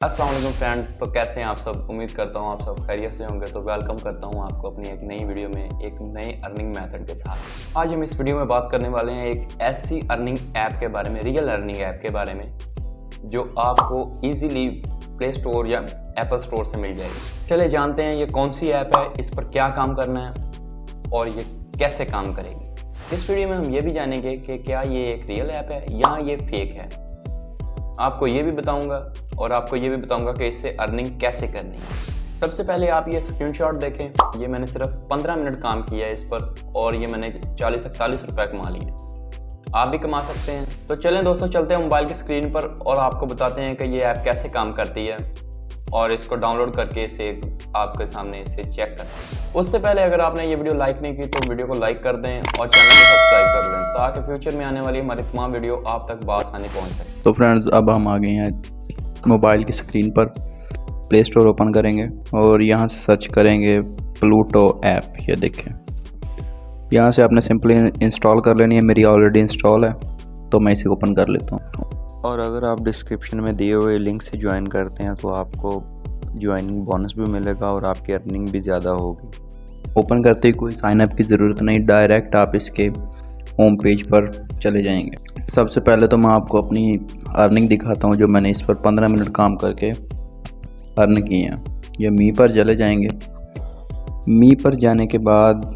अस्सलाम वालेकुम फ्रेंड्स। तो कैसे हैं आप सब? उम्मीद करता हूँ आप सब खैरियत से होंगे। तो वेलकम करता हूँ आपको अपनी एक नई वीडियो में एक नई अर्निंग मेथड के साथ। आज हम इस वीडियो में बात करने वाले हैं एक ऐसी अर्निंग ऐप के बारे में, रियल अर्निंग ऐप के बारे में, जो आपको इजीली प्ले स्टोर या एप्पल स्टोर से मिल जाएगी। चले जानते हैं ये कौन सी ऐप है, इस पर क्या काम करना है और ये कैसे काम करेगी। इस वीडियो में हम ये भी जानेंगे कि क्या ये एक रियल ऐप है या ये फेक है। आपको ये भी बताऊंगा और आपको ये भी बताऊंगा कि इससे अर्निंग कैसे करनी है। सबसे पहले आप ये स्क्रीनशॉट देखें। ये मैंने सिर्फ 15 मिनट काम किया है इस पर और ये मैंने 40-41 रुपए कमा लिए। आप भी कमा सकते हैं। तो चलें दोस्तों, चलते हैं मोबाइल की स्क्रीन पर और आपको बताते हैं कि ये ऐप कैसे काम करती है और इसको डाउनलोड करके इसे आपके सामने इसे चेक करते हैं। उससे पहले अगर आपने ये वीडियो लाइक नहीं की तो वीडियो को लाइक कर दें और चैनल को सब्सक्राइब कर लें ताकि फ्यूचर में आने वाली हमारी तमाम वीडियो आप तक बआसानी पहुंच सके। तो फ्रेंड्स, अब हम आ गए हैं मोबाइल की स्क्रीन पर। प्ले स्टोर ओपन करेंगे और यहाँ से सर्च करेंगे प्लूटो ऐप। ये देखें, यहाँ से आपने सिंपली इंस्टॉल कर लेनी है। मेरी ऑलरेडी इंस्टॉल है तो मैं इसे ओपन कर लेता हूँ। और अगर आप डिस्क्रिप्शन में दिए हुए लिंक से ज्वाइन करते हैं तो आपको ज्वाइनिंग बोनस भी मिलेगा और आपकी अर्निंग भी ज़्यादा होगी। ओपन करते ही कोई साइन अप की ज़रूरत नहीं, डायरेक्ट आप इसके होम पेज पर चले जाएंगे। सबसे पहले तो मैं आपको अपनी अर्निंग दिखाता हूँ जो मैंने इस पर 15 मिनट काम करके अर्न की हैं। ये मी पर चले जाएंगे। मी पर जाने के बाद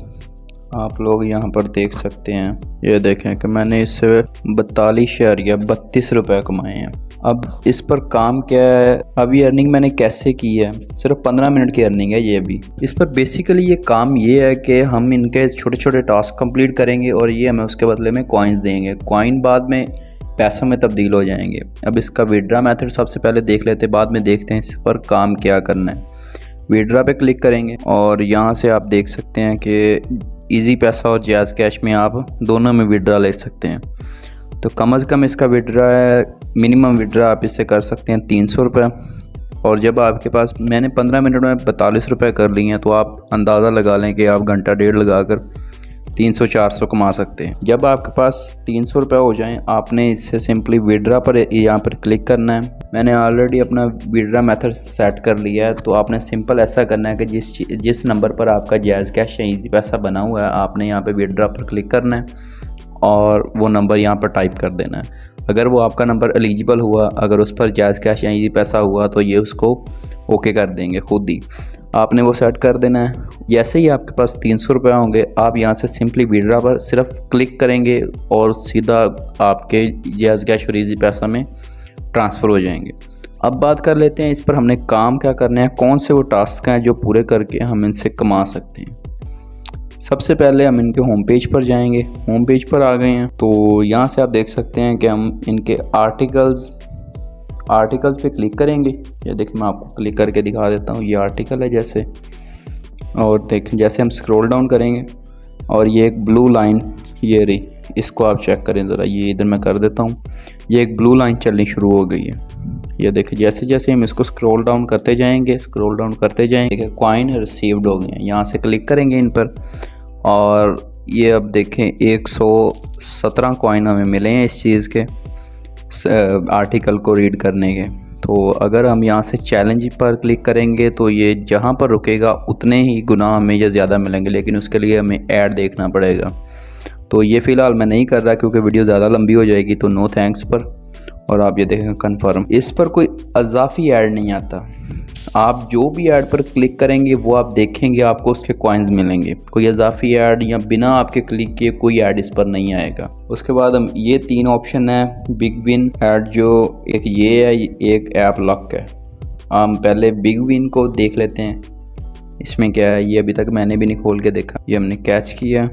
आप लोग यहाँ पर देख सकते हैं, ये देखें कि मैंने इससे 42 रुपये कमाए हैं। अब इस पर काम क्या है, अभी अर्निंग मैंने कैसे की है, सिर्फ 15 मिनट की अर्निंग है ये भी। इस पर बेसिकली ये काम ये है कि हम इनके छोटे छोटे टास्क कंप्लीट करेंगे और ये हमें उसके बदले में कॉइन्स देंगे। कॉइन बाद में पैसों में तब्दील हो जाएंगे। अब इसका विड्रा मेथड सबसे पहले देख लेते हैं, बाद में देखते हैं इस पर काम क्या करना है। विड्रा पे क्लिक करेंगे और यहाँ से आप देख सकते हैं कि इजी पैसा और जैज़ कैश में आप दोनों में विड्रा ले सकते हैं। तो कम से कम इसका विड्रा है, मिनिमम विड्रा आप इससे कर सकते हैं 300 रुपये। और जब आपके पास, मैंने 15 मिनट में 42 रुपये कर लिए हैं, तो आप अंदाज़ा लगा लें कि आप घंटा डेढ़ लगा कर 300-400 कमा सकते हैं। जब आपके पास 300 रुपये हो जाएं, आपने इससे सिंपली विड्रा पर यहाँ पर क्लिक करना है। मैंने ऑलरेडी अपना विड्रा मेथड सेट कर लिया है। तो आपने सिंपल ऐसा करना है कि जिस नंबर पर आपका जायज़ कैश या ईजी पैसा बना हुआ है, आपने यहाँ पे विड्रा पर क्लिक करना है और वो नंबर यहाँ पर टाइप कर देना है। अगर वो आपका नंबर एलिजिबल हुआ, अगर उस पर जायज़ कैश या ईजी पैसा हुआ तो ये उसको ओके कर देंगे खुद ही। आपने वो सेट कर देना है। जैसे ही आपके पास 300 रुपये होंगे, आप यहाँ से सिंपली विड्रा पर सिर्फ क्लिक करेंगे और सीधा आपके जायज़ कैश और ईजी पैसा में ट्रांसफ़र हो जाएंगे। अब बात कर लेते हैं इस पर हमने काम क्या करना है, कौन से वो टास्क हैं जो पूरे करके हम इनसे कमा सकते हैं। सबसे पहले हम इनके होम पेज पर जाएंगे। होम पेज पर आ गए हैं तो यहाँ से आप देख सकते हैं कि हम इनके आर्टिकल्स पे क्लिक करेंगे। ये देखिए, मैं आपको क्लिक करके दिखा देता हूँ। ये आर्टिकल है जैसे, और देखें जैसे हम स्क्रॉल डाउन करेंगे और ये एक ब्लू लाइन, ये रही, इसको आप चेक करें ज़रा। ये इधर मैं कर देता हूँ, ये एक ब्लू लाइन चलनी शुरू हो गई है। ये देखिए, जैसे जैसे हम इसको स्क्रॉल डाउन करते जाएंगे देखिए कॉइन रिसीव्ड हो गए हैं। यहाँ से क्लिक करेंगे इन पर और ये अब देखें 117 कॉइन हमें मिले हैं इस चीज़ के आर्टिकल को रीड करने के। तो अगर हम यहाँ से चैलेंज पर क्लिक करेंगे तो ये जहाँ पर रुकेगा उतने ही गुना हमें या ज़्यादा मिलेंगे, लेकिन उसके लिए हमें ऐड देखना पड़ेगा। तो ये फ़िलहाल मैं नहीं कर रहा क्योंकि वीडियो ज़्यादा लंबी हो जाएगी, तो नो थैंक्स पर। और आप ये देखें कन्फर्म, इस पर कोई इजाफी ऐड नहीं आता। आप जो भी ऐड पर क्लिक करेंगे वो आप देखेंगे आपको उसके कॉइन्स मिलेंगे। कोई इजाफी ऐड या बिना आपके क्लिक किए कोई ऐड इस पर नहीं आएगा। उसके बाद हम ये 3 ऑप्शन है, बिग विन ऐड, जो एक ये है, एक ऐप लक है। हम पहले बिग विन को देख लेते हैं, इसमें क्या है। ये अभी तक मैंने भी नहीं खोल के देखा, ये हमने कैच किया।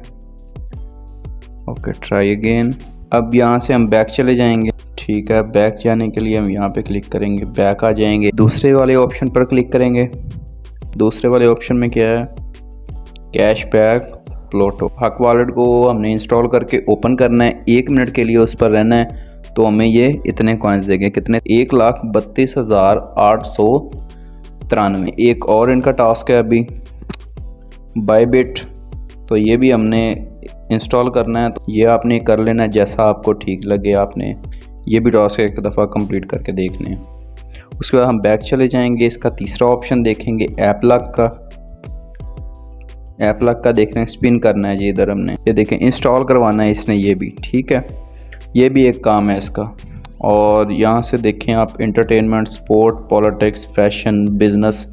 Okay, try again. अब यहाँ से हम बैक चले जाएंगे। ठीक है, बैक जाने के लिए हम यहाँ पे क्लिक करेंगे, बैक आ जाएंगे। दूसरे वाले ऑप्शन पर क्लिक करेंगे। दूसरे वाले ऑप्शन में क्या है, कैश बैक प्लूटो। हक वॉलेट को हमने इंस्टॉल करके ओपन करना है। 1 मिनट के लिए उस पर रहना है तो हमें ये इतने कॉइन्स देंगे। कितने? 1,32,893। एक और इनका टास्क है अभी, बायबिट, तो ये भी हमने इंस्टॉल करना है। तो ये आपने कर लेना है जैसा आपको ठीक लगे। आपने ये भी टास्क एक दफ़ा कंप्लीट करके देखने हैं। उसके बाद हम बैक चले जाएंगे, इसका तीसरा ऑप्शन देखेंगे ऐप लॉक का। ऐप लॉक का देख रहे हैं, स्पिन करना है जी इधर हमने, ये देखें इंस्टॉल करवाना है इसने, ये भी ठीक है, ये भी एक काम है इसका। और यहाँ से देखें आप entertainment, sport, politics, fashion, business,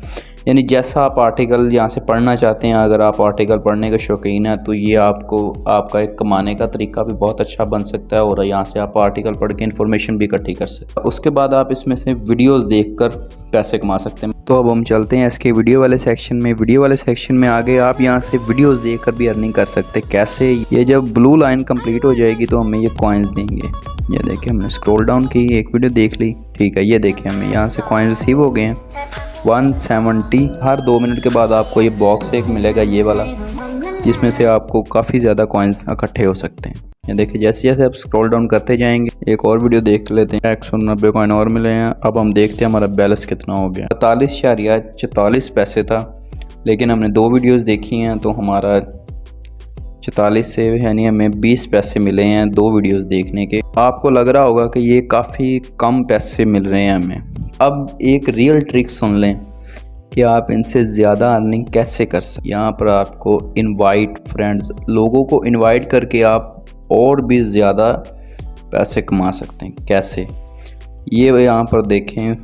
यानी जैसा आप आर्टिकल यहाँ से पढ़ना चाहते हैं, अगर आप आर्टिकल पढ़ने के शौकीन हैं तो ये आपको आपका एक कमाने का तरीका भी बहुत अच्छा बन सकता है और यहाँ से आप आर्टिकल पढ़ के इन्फॉर्मेशन भी इकट्ठी कर सकते हैं। उसके बाद आप इसमें से वीडियोस देखकर पैसे कमा सकते हैं। तो अब हम चलते हैं इसके वीडियो वाले सेक्शन में। वीडियो वाले सेक्शन में आगे आप यहाँ से वीडियोस देखकर भी अर्निंग कर सकते हैं। कैसे? ये जब ब्लू लाइन कंप्लीट हो जाएगी तो हमें ये कॉइन्स देंगे। ये देखिए हमने स्क्रॉल डाउन की, एक वीडियो देख ली, ठीक है, ये देखिए हमें यहाँ से कॉइन रिसीव हो गए हैं 170। हर 2 मिनट के बाद आपको ये बॉक्स एक मिलेगा ये वाला, जिसमें से आपको काफ़ी ज़्यादा कॉइन्स इकट्ठे हो सकते हैं। ये देखिए जैसे जैसे आप स्क्रॉल डाउन करते जाएंगे, एक और वीडियो देख लेते हैं। 190 कॉइन और मिले हैं। अब हम देखते हैं हमारा बैलेंस कितना हो गया। 44.44 पैसे था, लेकिन हमने 2 वीडियोस देखी हैं तो हमारा 44 से यानी हमें 20 पैसे मिले हैं 2 वीडियोस देखने के। आपको लग रहा होगा कि ये काफ़ी कम पैसे मिल रहे हैं हमें। अब एक रियल ट्रिक सुन लें कि आप इनसे ज़्यादा अर्निंग कैसे कर सकते। यहाँ पर आपको इनवाइट फ्रेंड्स, लोगों को इनवाइट करके आप और भी ज़्यादा पैसे कमा सकते हैं। कैसे? ये यहाँ पर देखें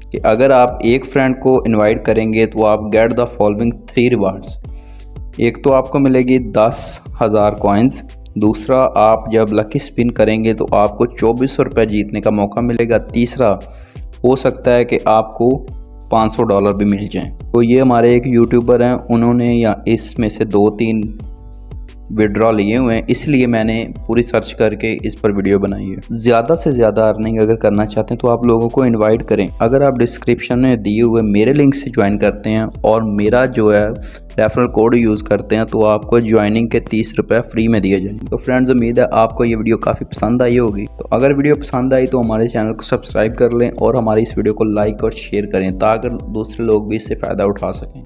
कि अगर आप एक फ्रेंड को इनवाइट करेंगे तो आप गेट द फॉलोइंग 3 रिवार्ड्स। एक तो आपको मिलेगी 10,000 कॉइन्स, दूसरा आप जब लकी स्पिन करेंगे तो आपको 2400 रुपये जीतने का मौका मिलेगा, तीसरा हो सकता है कि आपको $500 भी मिल जाएं। तो ये हमारे एक यूट्यूबर हैं, उन्होंने या इसमें से 2-3 विड्रॉ लिए हुए हैं, इसलिए मैंने पूरी सर्च करके इस पर वीडियो बनाई है। ज़्यादा से ज़्यादा अर्निंग अगर करना चाहते हैं तो आप लोगों को इनवाइट करें। अगर आप डिस्क्रिप्शन में दिए हुए मेरे लिंक से ज्वाइन करते हैं और मेरा जो है रेफरल कोड यूज़ करते हैं तो आपको ज्वाइनिंग के 30 रुपये फ्री में दिए जाएंगे। तो फ्रेंड्स, उम्मीद है आपको ये वीडियो काफ़ी पसंद आई होगी। तो अगर वीडियो पसंद आई तो हमारे चैनल को सब्सक्राइब कर लें और हमारी इस वीडियो को लाइक और शेयर करें ताकि दूसरे लोग भी इससे फ़ायदा उठा सकें।